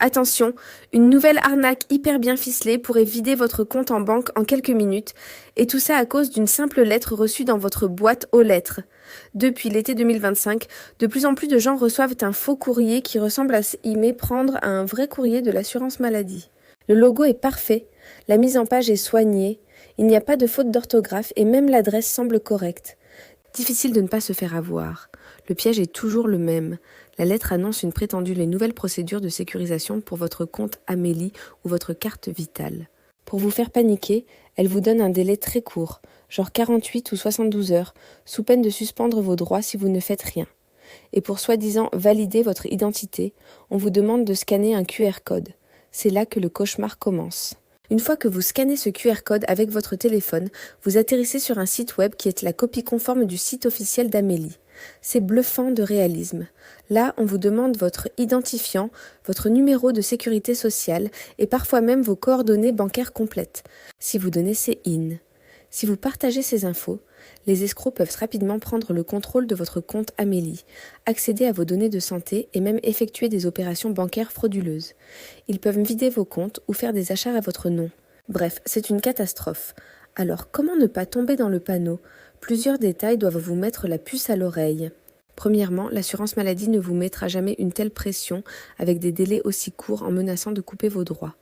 Attention, une nouvelle arnaque hyper bien ficelée pourrait vider votre compte en banque en quelques minutes, et tout ça à cause d'une simple lettre reçue dans votre boîte aux lettres. Depuis l'été 2025, de plus en plus de gens reçoivent un faux courrier qui ressemble à s'y méprendre à un vrai courrier de l'assurance maladie. Le logo est parfait, la mise en page est soignée, il n'y a pas de faute d'orthographe et même l'adresse semble correcte. Difficile de ne pas se faire avoir. Le piège est toujours le même. La lettre annonce une prétendue les nouvelles procédures de sécurisation pour votre compte Amélie ou votre carte vitale. Pour vous faire paniquer, elle vous donne un délai très court, genre 48 ou 72 heures, sous peine de suspendre vos droits si vous ne faites rien. Et pour soi-disant valider votre identité, on vous demande de scanner un QR code. C'est là que le cauchemar commence. Une fois que vous scannez ce QR code avec votre téléphone, vous atterrissez sur un site web qui est la copie conforme du site officiel d'Amélie. C'est bluffant de réalisme. Là, on vous demande votre identifiant, votre numéro de sécurité sociale et parfois même vos coordonnées bancaires complètes. Si vous donnez ces IN. Si vous partagez ces infos, les escrocs peuvent rapidement prendre le contrôle de votre compte Amélie, accéder à vos données de santé et même effectuer des opérations bancaires frauduleuses. Ils peuvent vider vos comptes ou faire des achats à votre nom. Bref, c'est une catastrophe. Alors, comment ne pas tomber dans le panneau ? Plusieurs détails doivent vous mettre la puce à l'oreille. Premièrement, l'assurance maladie ne vous mettra jamais une telle pression avec des délais aussi courts en menaçant de couper vos droits.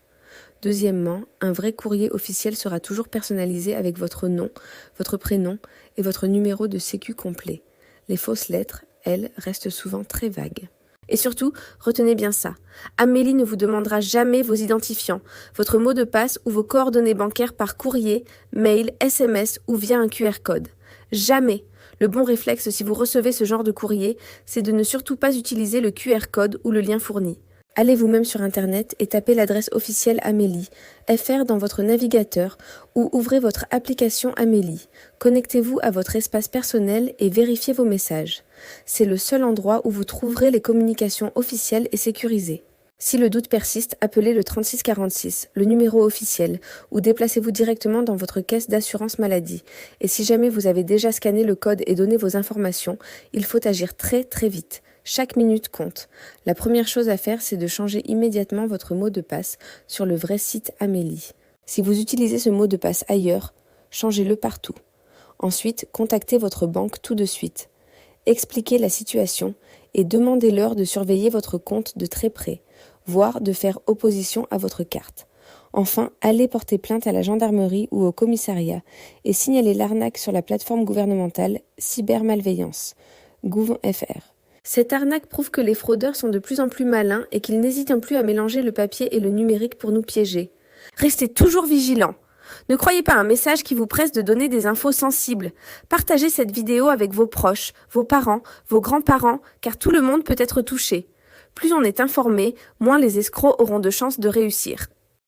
Deuxièmement, un vrai courrier officiel sera toujours personnalisé avec votre nom, votre prénom et votre numéro de sécu complet. Les fausses lettres, elles, restent souvent très vagues. Et surtout, retenez bien ça. Amélie ne vous demandera jamais vos identifiants, votre mot de passe ou vos coordonnées bancaires par courrier, mail, SMS ou via un QR code. Jamais. Le bon réflexe si vous recevez ce genre de courrier, c'est de ne surtout pas utiliser le QR code ou le lien fourni. Allez vous-même sur Internet et tapez l'adresse officielle Amélie, FR dans votre navigateur ou ouvrez votre application Amélie. Connectez-vous à votre espace personnel et vérifiez vos messages. C'est le seul endroit où vous trouverez les communications officielles et sécurisées. Si le doute persiste, appelez le 3646, le numéro officiel, ou déplacez-vous directement dans votre caisse d'assurance maladie. Et si jamais vous avez déjà scanné le code et donné vos informations, il faut agir très très vite. Chaque minute compte. La première chose à faire, c'est de changer immédiatement votre mot de passe sur le vrai site Amélie. Si vous utilisez ce mot de passe ailleurs, changez-le partout. Ensuite, contactez votre banque tout de suite. Expliquez la situation et demandez-leur de surveiller votre compte de très près, voire de faire opposition à votre carte. Enfin, allez porter plainte à la gendarmerie ou au commissariat et signalez l'arnaque sur la plateforme gouvernementale Cybermalveillance, Gouv.fr. Cette arnaque prouve que les fraudeurs sont de plus en plus malins et qu'ils n'hésitent plus à mélanger le papier et le numérique pour nous piéger. Restez toujours vigilants. Ne croyez pas à un message qui vous presse de donner des infos sensibles. Partagez cette vidéo avec vos proches, vos parents, vos grands-parents, car tout le monde peut être touché. Plus on est informé, moins les escrocs auront de chances de réussir.